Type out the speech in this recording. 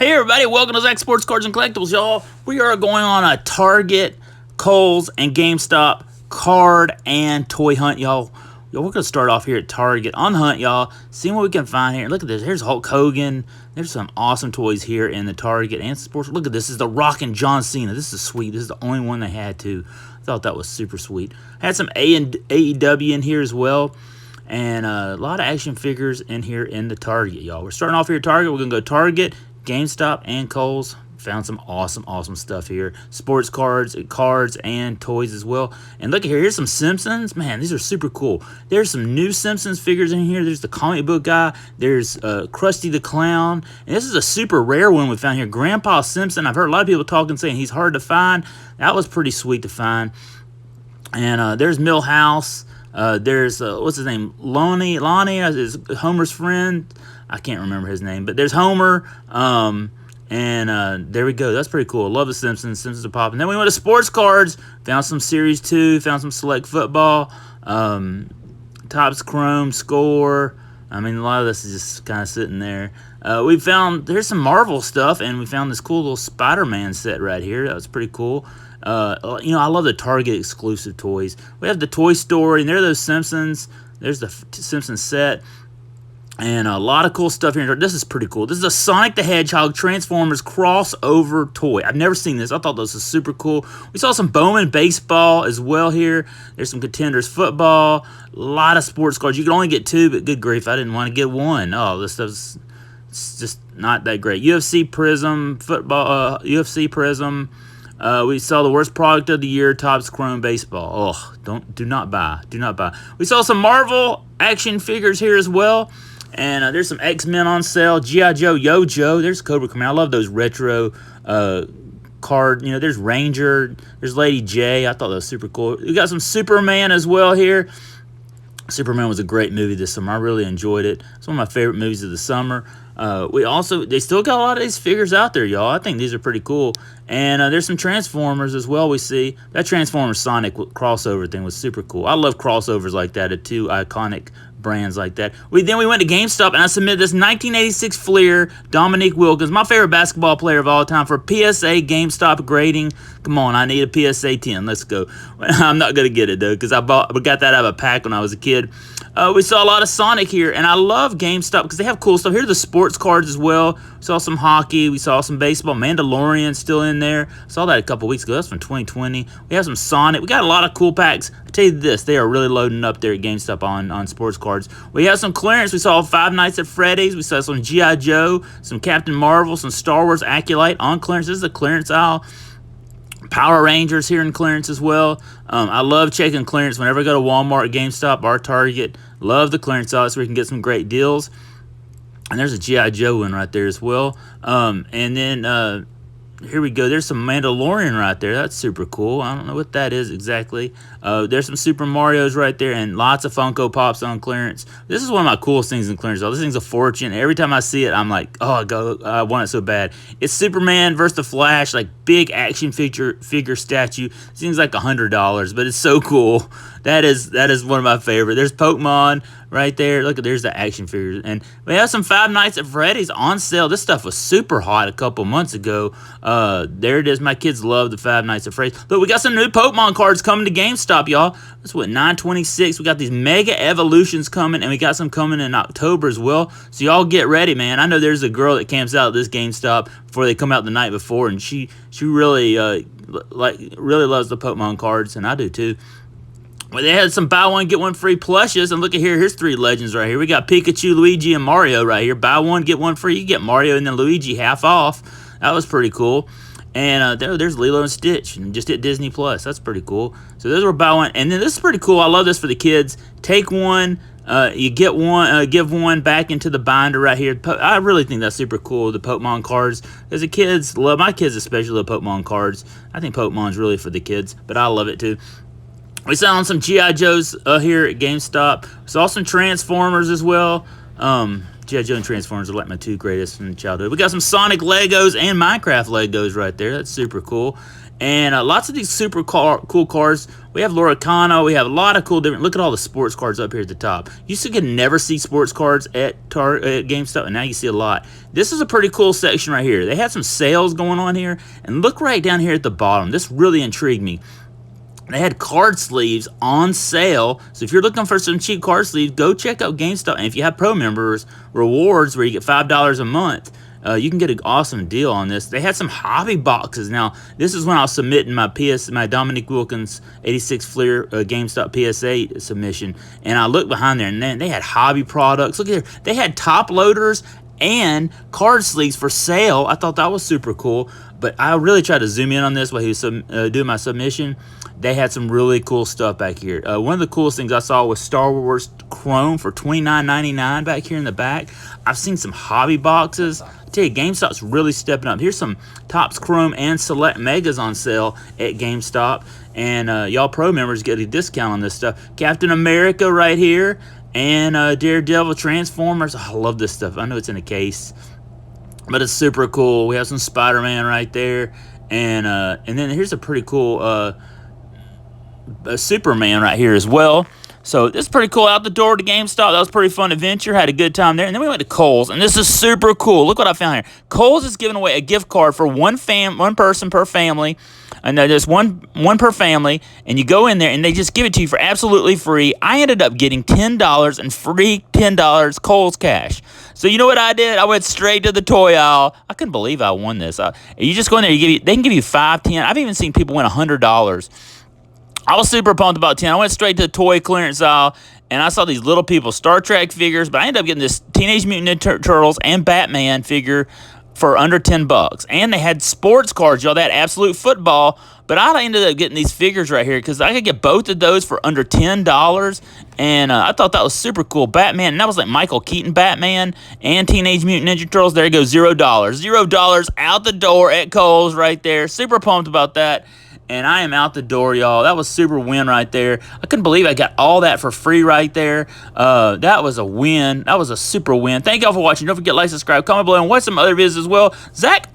Hey everybody, welcome to Zach Sports Cards and Collectibles, y'all. We are going on a Target, Kohl's, and GameStop card and toy hunt, y'all. We're going to start off here at Target on the hunt, y'all. Seeing what we can find here. Look at this. Here's Hulk Hogan. There's some awesome toys here in the Target and Sports. Look at this. This is the Rockin' John Cena. This is sweet. This is the only one they had, too. I thought that was super sweet. Had some AEW in here as well. And a lot of action figures in here in the Target, y'all. We're starting off here at Target. We're going to go Target, GameStop, and Kohl's. Found some awesome stuff here. Sports cards, and toys as well. And look at here. Here's some Simpsons. Man, these are super cool. There's some new Simpsons figures in here. There's the comic book guy. There's Krusty the Clown. And this is a super rare one we found here. Grandpa Simpson. I've heard a lot of people talking, saying he's hard to find. That was pretty sweet to find. And there's Millhouse. There's, what's his name? Lonnie is Homer's friend. I can't remember his name, but there's Homer. And there we go. That's pretty cool. Love the Simpsons. Simpsons are popping. Then we went to sports cards. Found some Series 2. Found some Select Football. Topps Chrome Score. I mean, a lot of this is just kind of sitting there. There's some Marvel stuff, and we found this cool little Spider-Man set right here. That was pretty cool. I love the Target exclusive toys. We have the Toy Story, and there are those Simpsons. There's the Simpsons set. And a lot of cool stuff here. This is pretty cool. This is a Sonic the Hedgehog Transformers crossover toy. I've never seen this. I thought this was super cool. We saw some Bowman baseball as well here. There's some Contenders football. A lot of sports cards. You can only get 2, but good grief, I didn't want to get 1. Oh, this stuff's just not that great. UFC Prism football. UFC Prism. We saw the worst product of the year, Topps Chrome baseball. Oh, do not buy. Do not buy. We saw some Marvel action figures here as well. And there's some X-Men on sale. G.I. Joe, Yo-Joe. There's Cobra Commander. I love those retro card. There's Ranger. There's Lady J. I thought that was super cool. We got some Superman as well here. Superman was a great movie this summer. I really enjoyed it. It's one of my favorite movies of the summer. They still got a lot of these figures out there, y'all. I think these are pretty cool. And there's some Transformers as well we see. That Transformers Sonic crossover thing was super cool. I love crossovers like that at 2 iconic brands like that. Then we went to GameStop, and I submitted this 1986 Fleer Dominique Wilkins, my favorite basketball player of all time, for PSA GameStop grading. Come on, I need a PSA 10. Let's go. I'm not going to get it, though, because we got that out of a pack when I was a kid. We saw a lot of Sonic here, and I love GameStop because they have cool stuff. Here are the sports cards as well. We saw some hockey. We saw some baseball. Mandalorian still in there. Saw that a couple weeks ago. That's from 2020. We have some Sonic. We got a lot of cool packs. I tell you this, they are really loading up there at GameStop on sports cards. We have some clearance. We saw Five Nights at Freddy's. We saw some G.I. Joe, some Captain Marvel, some Star Wars Acolyte on clearance. This is the clearance aisle. Power Rangers here in clearance as well. I love checking clearance whenever I go to Walmart, GameStop, or Target. Love the clearance aisle so we can get some great deals. And there's a G.I. Joe one right there as well. And then here we go. There's some Mandalorian right there. That's super cool. I don't know what that is exactly. There's some Super Marios right there, and lots of Funko Pops on clearance. This is one of my coolest things in clearance. This thing's a fortune. Every time I see it, I'm like, oh, I want it so bad. It's Superman versus the Flash, like big action figure statue. This thing's like $100, but it's so cool. That is one of my favorite. There's Pokemon right there. Look, there's the action figures. And we have some Five Nights at Freddy's on sale. This stuff was super hot a couple months ago. There it is. My kids love the Five Nights at Freddy's. But we got some new Pokemon cards coming to GameStop, y'all. That's what, 9/26. We got these Mega Evolutions coming, and we got some coming in October as well. So y'all get ready, man. I know there's a girl that camps out at this GameStop before they come out the night before, and she really really loves the Pokemon cards, and I do too. Well, they had some buy one, get one free plushes. And look at here. Here's 3 legends right here. We got Pikachu, Luigi, and Mario right here. Buy one, get one free. You get Mario and then Luigi half off. That was pretty cool. And there's Lilo and Stitch. And just hit Disney Plus. That's pretty cool. So those were buy one. And then this is pretty cool. I love this for the kids. Take one. You get one, give one back into the binder right here. I really think that's super cool, the Pokemon cards. Because the kids love, my kids especially love Pokemon cards. I think Pokemon's really for the kids, but I love it too. We saw some G.I. Joes here at GameStop. Saw some Transformers as well. G.I. Joe and Transformers are like my 2 greatest from childhood. We got some Sonic Legos and Minecraft Legos right there. That's super cool. And lots of these super cool cars. We have Loricano. We have a lot of cool different. Look at all the sports cards up here at the top. You used to never see sports cards at GameStop, and now you see a lot. This is a pretty cool section right here. They had some sales going on here, and look right down here at the bottom. This really intrigued me. They had card sleeves on sale. So if you're looking for some cheap card sleeves, go check out GameStop. And if you have Pro members rewards where you get $5 a month, you can get an awesome deal on this. They had some hobby boxes. Now, this is when I was submitting my Dominique Wilkins 86 Fleer GameStop PSA submission. And I looked behind there, and then they had hobby products. Look here. They had top loaders and card sleeves for sale. I thought that was super cool. But I really tried to zoom in on this while he was doing my submission. They had some really cool stuff back here. One of the coolest things I saw was Star Wars Chrome for $29.99 back here in the back. I've seen some hobby boxes. I tell you, GameStop's really stepping up. Here's some Topps Chrome and Select Megas on sale at GameStop. And y'all Pro members get a discount on this stuff. Captain America right here. And Daredevil, Transformers. Oh, I love this stuff. I know it's in a case, but it's super cool. We have some Spider-Man right there. And then here's a pretty cool Superman right here as well. So this is pretty cool. Out the door to GameStop. That was a pretty fun adventure. Had a good time there. And then we went to Kohl's, and this is super cool. Look what I found here. Kohl's is giving away a gift card for one person per family. And there's one per family, and you go in there, and they just give it to you for absolutely free. I ended up getting $10 and free $10 Kohl's cash. So you know what I did? I went straight to the toy aisle. I couldn't believe I won this. You just go in there. They can give you $5, $10. I've even seen people win $100. I was super pumped about 10. I went straight to the toy clearance aisle, and I saw these little people, Star Trek figures, but I ended up getting this Teenage Mutant Ninja Turtles and Batman figure for under $10. And they had sports cards, y'all. They had Absolute Football, but I ended up getting these figures right here because I could get both of those for under $10. And I thought that was super cool. Batman, and that was like Michael Keaton Batman and Teenage Mutant Ninja Turtles. There you go, $0. $0 out the door at Kohl's right there. Super pumped about that. And I am out the door, y'all. That was super win right there. I couldn't believe I got all that for free right there. That was a win. That was a super win. Thank y'all for watching. Don't forget to like, subscribe, comment below, and watch some other videos as well. Zach